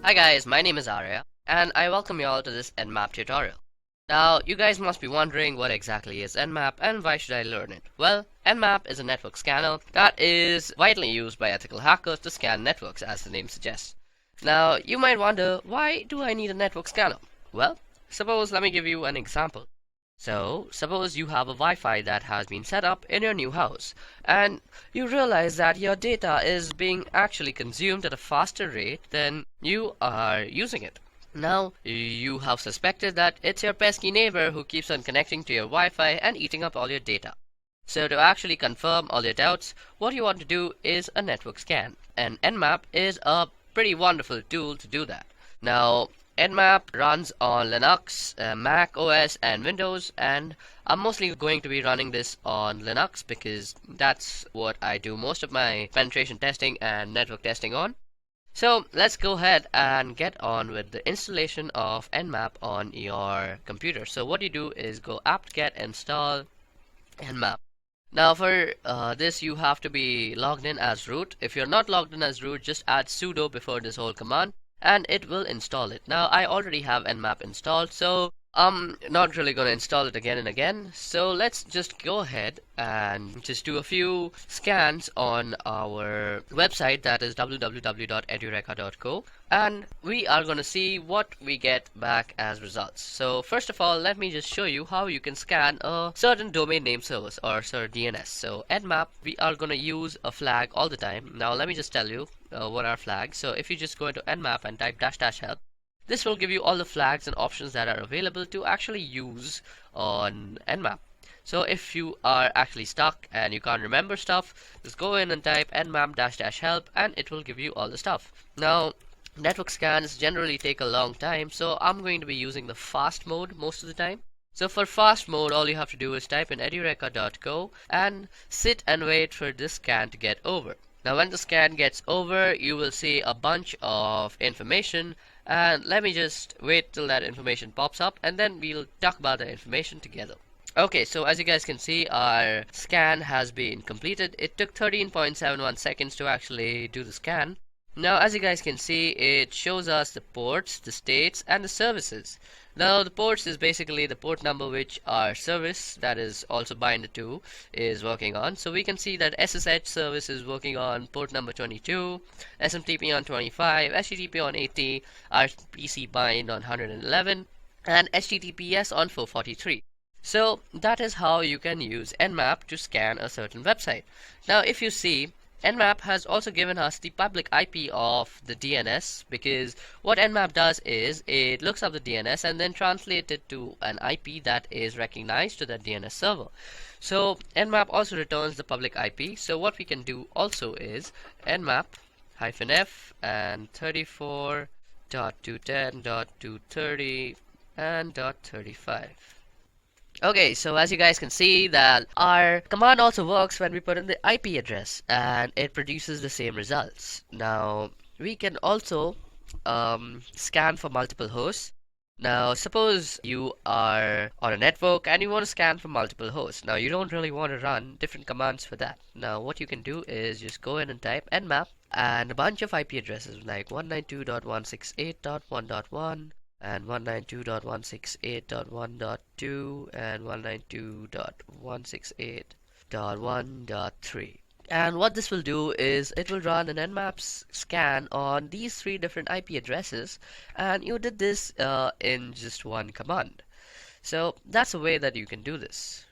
Hi guys, my name is Arya, and I welcome you all to this Nmap tutorial. Now, you guys must be wondering what exactly is Nmap and why should I learn it? Well, Nmap is a network scanner that is widely used by ethical hackers to scan networks, as the name suggests. Now, you might wonder, why do I need a network scanner? Well, let me give you an example. So, suppose you have a Wi-Fi that has been set up in your new house, and you realize that your data is being actually consumed at a faster rate than you are using it. Now, you have suspected that it's your pesky neighbor who keeps on connecting to your Wi-Fi and eating up all your data. So to actually confirm all your doubts, what you want to do is a network scan, and Nmap is a pretty wonderful tool to do that. Now, Nmap runs on Linux, Mac OS, and Windows, and I'm mostly going to be running this on Linux because that's what I do most of my penetration testing and network testing on. So let's go ahead and get on with the installation of Nmap on your computer. So what you do is go apt-get install Nmap. Now for this you have to be logged in as root. If you're not logged in as root, just add sudo before this whole command and it will install it. Now I already have Nmap installed, so I'm not really going to install it again and again. So let's just go ahead and just do a few scans on our website, that is www.edureka.co, and we are going to see what we get back as results. So first of all, let me just show you how you can scan a certain domain name service or DNS. So Nmap, we are going to use a flag all the time. Now let me just tell you what are flags. So if you just go into Nmap and type --help, this will give you all the flags and options that are available to actually use on Nmap. So if you are actually stuck and you can't remember stuff, just go in and type nmap-help and it will give you all the stuff. Now, network scans generally take a long time, so I'm going to be using the fast mode most of the time. So for fast mode, all you have to do is type in edureka.co and sit and wait for this scan to get over. Now when the scan gets over, you will see a bunch of information, and let me just wait till that information pops up and then we'll talk about the information together. Okay, so as you guys can see, our scan has been completed. It took 13.71 seconds to actually do the scan. Now as you guys can see, it shows us the ports, the states, and the services. Now the ports is basically the port number which our service, that is also binded to, is working on. So we can see that SSH service is working on port number 22, SMTP on 25, HTTP on 80, RPC bind on 111, and HTTPS on 443. So that is how you can use Nmap to scan a certain website. Now if you see, Nmap has also given us the public IP of the DNS, because what Nmap does is it looks up the DNS and then translates it to an IP that is recognized to the DNS server. So Nmap also returns the public IP. So what we can do also is Nmap-f and 34.210.230 and .35. Okay, so as you guys can see that our command also works when we put in the IP address and it produces the same results. Now we can also scan for multiple hosts. Now suppose you are on a network and you want to scan for multiple hosts. Now you don't really want to run different commands for that. Now what you can do is just go in and type nmap and a bunch of IP addresses like 192.168.1.1 and 192.168.1.2 and 192.168.1.3. And what this will do is it will run an Nmap scan on these three different IP addresses, and you did this in just one command. So that's a way that you can do this.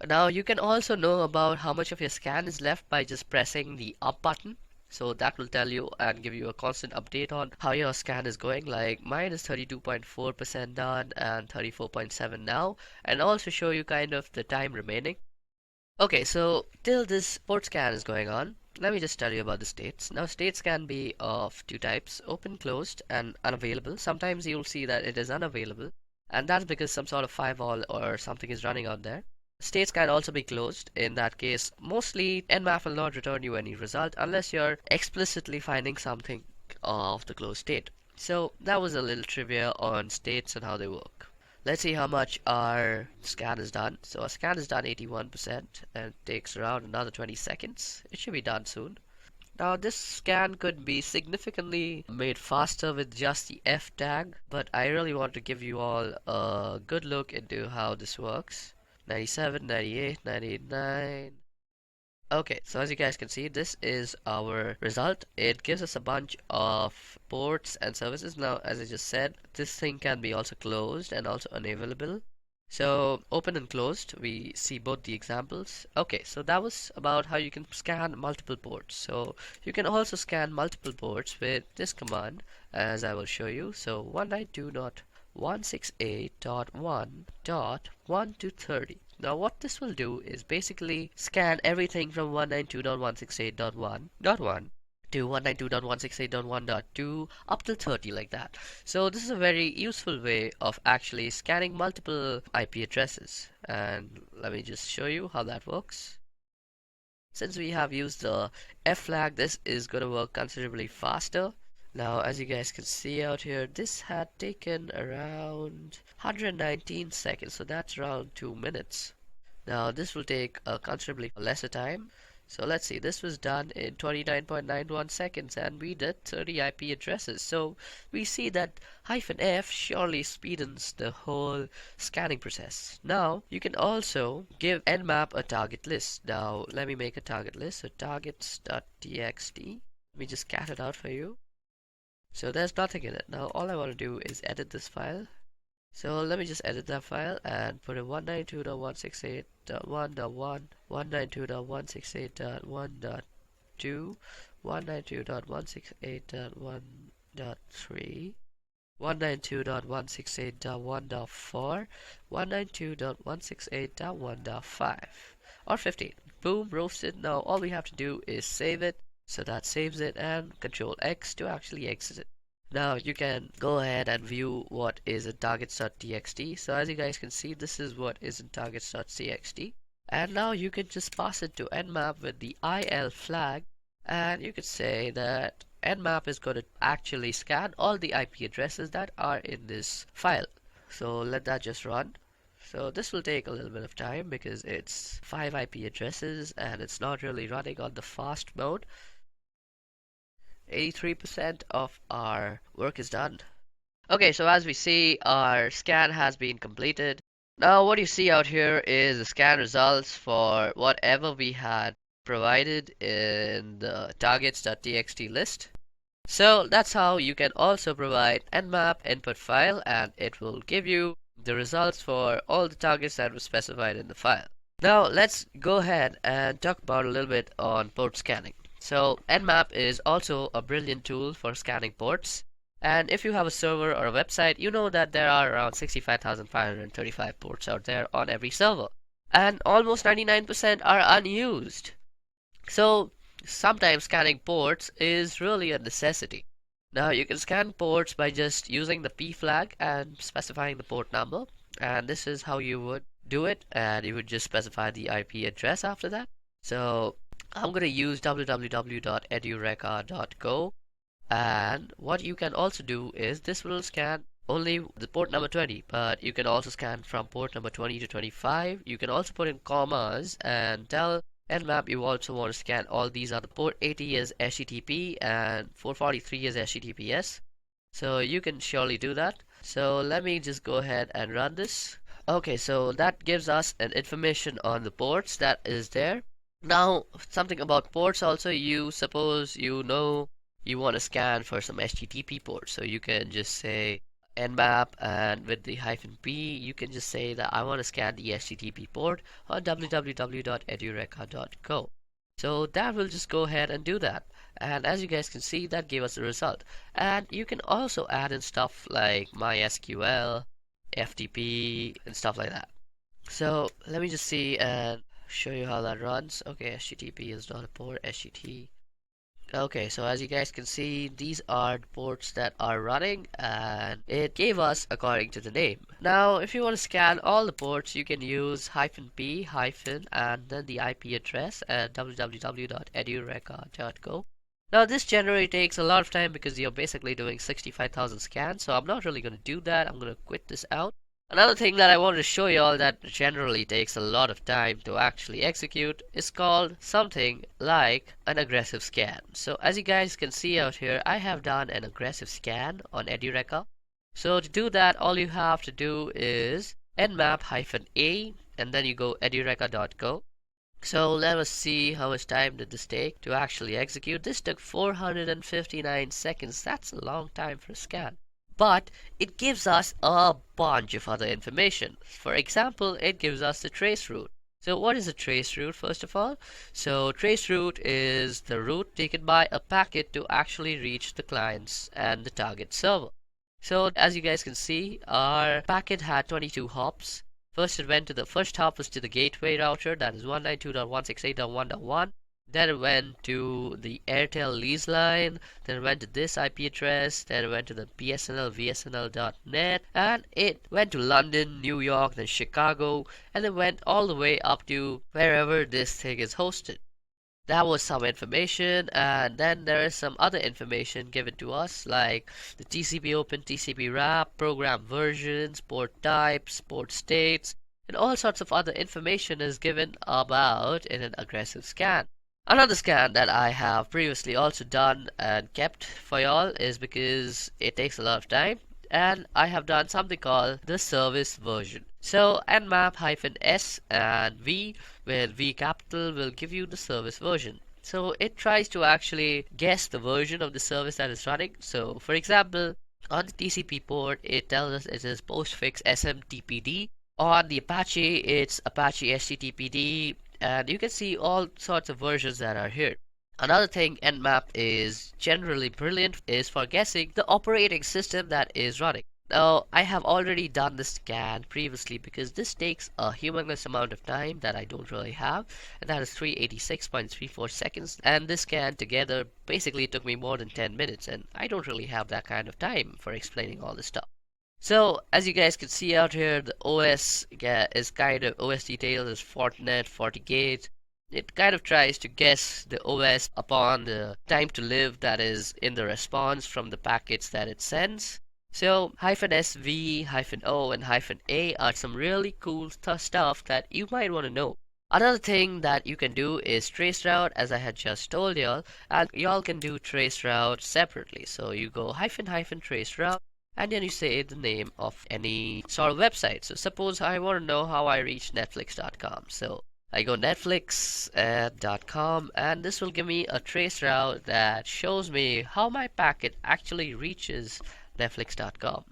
Now you can also know about how much of your scan is left by just pressing the up button. So that will tell you and give you a constant update on how your scan is going. Like mine is 32.4% done and 34.7 now, and also show you kind of the time remaining. Okay, so till this port scan is going on, let me just tell you about the states. Now states can be of two types: open, closed, and unavailable. Sometimes you'll see that it is unavailable, and that's because some sort of firewall or something is running out there. States can also be closed. In that case, mostly Nmap will not return you any result unless you're explicitly finding something of the closed state. So that was a little trivia on states and how they work. Let's see how much our scan is done. So our scan is done 81% and it takes around another 20 seconds. It should be done soon. Now this scan could be significantly made faster with just the F tag, but I really want to give you all a good look into how this works. 97, 98, 99. Okay, so as you guys can see, this is our result. It gives us a bunch of ports and services. Now, as I just said, this thing can be also closed and also unavailable. So, open and closed, we see both the examples. Okay, so that was about how you can scan multiple ports. So, you can also scan multiple ports with this command, as I will show you. So, 192.168.1.1 to 30. Now what this will do is basically scan everything from 192.168.1.1 to 192.168.1.2 up till 30 like that. So this is a very useful way of actually scanning multiple IP addresses. And let me just show you how that works. Since we have used the F flag, this is going to work considerably faster. Now, as you guys can see out here, this had taken around 119 seconds, so that's around 2 minutes. Now, this will take considerably lesser time. So let's see, this was done in 29.91 seconds and we did 30 IP addresses. So we see that -F surely speedens the whole scanning process. Now, you can also give Nmap a target list. Now, let me make a target list. So targets.txt. Let me just cat it out for you. So there's nothing in it. Now all I want to do is edit this file. So let me just edit that file and put in 192.168.1.1, 192.168.1.2, 192.168.1.3, 192.168.1.4, 192.168.1.5, or 15. Boom, roasted. Now all we have to do is save it. So that saves it and Control X to actually exit it. Now you can go ahead and view what is in targets.txt. So as you guys can see, this is what is in targets.txt. And now you can just pass it to Nmap with the IL flag. And you could say that Nmap is going to actually scan all the IP addresses that are in this file. So let that just run. So this will take a little bit of time because it's 5 IP addresses and it's not really running on the fast mode. 83% of our work is done. Okay, so as we see, our scan has been completed. Now what you see out here is the scan results for whatever we had provided in the targets.txt list. So that's how you can also provide Nmap input file and it will give you the results for all the targets that were specified in the file. Now let's go ahead and talk about a little bit on port scanning. So Nmap is also a brilliant tool for scanning ports. And if you have a server or a website, you know that there are around 65,535 ports out there on every server. And almost 99% are unused. So sometimes scanning ports is really a necessity. Now you can scan ports by just using the P flag and specifying the port number. And this is how you would do it. And you would just specify the IP address after that. So I'm going to use www.edureka.go. And what you can also do is this will scan only the port number 20, but you can also scan from port number 20 to 25. You can also put in commas and tell Nmap you also want to scan all these other port 80 is HTTP and 443 is HTTPS. So you can surely do that. So let me just go ahead and run this. Okay, so that gives us an information on the ports that is there. Now, something about ports also, you suppose you know you want to scan for some HTTP ports. So you can just say Nmap and with the -p, you can just say that I want to scan the HTTP port on www.edureka.go. So that will just go ahead and do that. And as you guys can see, that gave us the result. And you can also add in stuff like MySQL, FTP, and stuff like that. So let me just see and show you how that runs. Okay, HTTP is not a port, HTTP. Okay, so as you guys can see, these are the ports that are running and it gave us according to the name. Now, if you want to scan all the ports, you can use -p and then the IP address at www.edureka.go. Now, this generally takes a lot of time because you're basically doing 65,000 scans, so I'm not really going to do that. I'm going to quit this out. Another thing that I wanted to show you all that generally takes a lot of time to actually execute is called something like an aggressive scan. So as you guys can see out here, I have done an aggressive scan on Edureka. So to do that, all you have to do is nmap-a, and then you go edureka.go. So let us see how much time did this take to actually execute. This took 459 seconds. That's a long time for a scan. But it gives us a bunch of other information. For example, it gives us the trace route. So what is a trace route first of all? So trace route is the route taken by a packet to actually reach the clients and the target server. So as you guys can see, our packet had 22 hops. First it went to the first hop was to the gateway router, that is 192.168.1.1. Then it went to the Airtel lease line, then it went to this IP address, then it went to the BSNL VSNL.net, and it went to London, New York, then Chicago, and it went all the way up to wherever this thing is hosted. That was some information, and then there is some other information given to us like the TCP open, TCP wrap, program versions, port types, port states, and all sorts of other information is given about in an aggressive scan. Another scan that I have previously also done and kept for y'all is because it takes a lot of time, and I have done something called the service version. So nmap-s and v with V capital will give you the service version. So it tries to actually guess the version of the service that is running. So for example, on the TCP port, it tells us it is postfix SMTPD. On the Apache, it's Apache HTTPD, and you can see all sorts of versions that are here. Another thing Nmap is generally brilliant is for guessing the operating system that is running. Now, I have already done this scan previously because this takes a humongous amount of time that I don't really have, and that is 386.34 seconds. And this scan together basically took me more than 10 minutes, and I don't really have that kind of time for explaining all this stuff. So, as you guys can see out here, the OS is kind of OS details is Fortinet, FortiGate. It kind of tries to guess the OS upon the time to live that is in the response from the packets that it sends. So -sv, -o, and -a are some really cool stuff that you might want to know. Another thing that you can do is traceroute, as I had just told y'all, and y'all can do traceroute separately. So you go --traceroute, and then you say the name of any sort of website. So suppose I want to know how I reach netflix.com. So I go netflix.com, and this will give me a traceroute that shows me how my packet actually reaches netflix.com.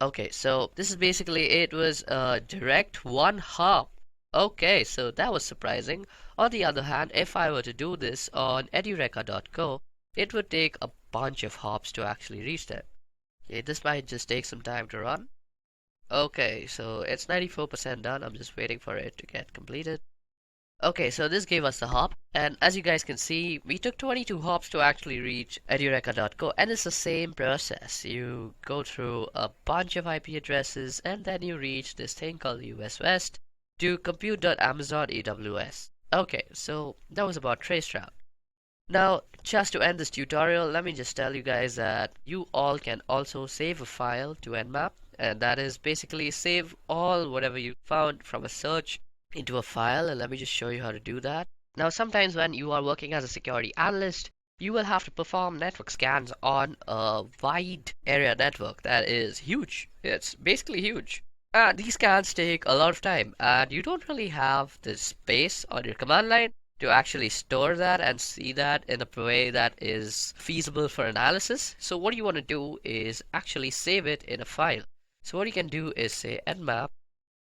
Okay, so this is basically it was a direct one hop. Okay, so that was surprising. On the other hand, if I were to do this on edureka.go, it would take a bunch of hops to actually reach that. Okay, this might just take some time to run. Okay, so it's 94% done. I'm just waiting for it to get completed. Okay, so this gave us the hop, and as you guys can see, we took 22 hops to actually reach edureka.go, and it's the same process. You go through a bunch of IP addresses, and then you reach this thing called US West to compute.amazon AWS. Okay, so that was about traceroute. Now, just to end this tutorial, let me just tell you guys that you all can also save a file to Nmap, and that is basically save all whatever you found from a search into a file, and let me just show you how to do that. Now, sometimes when you are working as a security analyst, you will have to perform network scans on a wide area network that is huge. It's basically huge. These scans take a lot of time, and you don't really have the space on your command line to actually store that and see that in a way that is feasible for analysis. So what you want to do is actually save it in a file. So what you can do is say nmap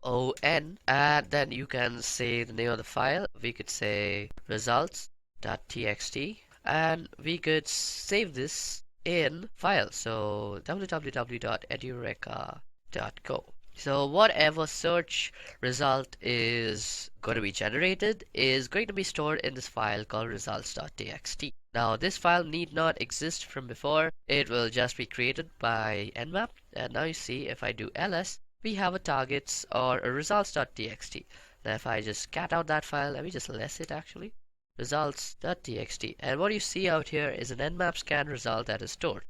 on, and then you can say the name of the file. We could say results.txt, and we could save this in file. So www.edureka.go. So whatever search result is going to be generated is going to be stored in this file called results.txt. Now this file need not exist from before. It will just be created by Nmap, and now you see if I do ls, we have a targets or a results.txt. Now if I just cat out that file, let me just less it actually, results.txt, and what you see out here is an nmap scan result that is stored.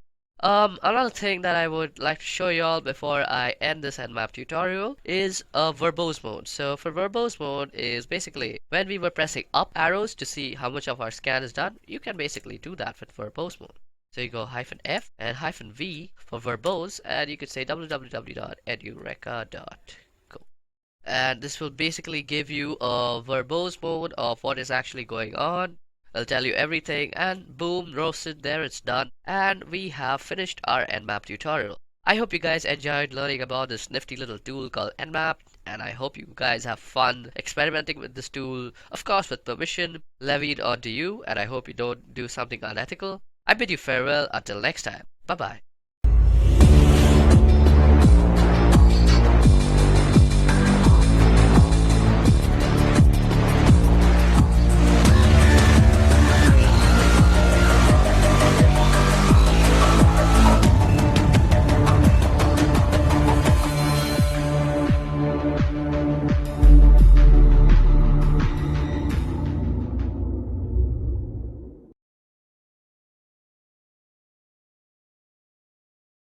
Another thing that I would like to show you all before I end this Nmap tutorial is verbose mode. So for verbose mode is basically when we were pressing up arrows to see how much of our scan is done, you can basically do that with verbose mode. So you go -F and -V for verbose, and you could say www.edureka.co. And this will basically give you a verbose mode of what is actually going on. I'll tell you everything, and boom, roasted, there it's done. And we have finished our Nmap tutorial. I hope you guys enjoyed learning about this nifty little tool called Nmap, and I hope you guys have fun experimenting with this tool, of course with permission levied onto you, and I hope you don't do something unethical. I bid you farewell until next time. Bye bye.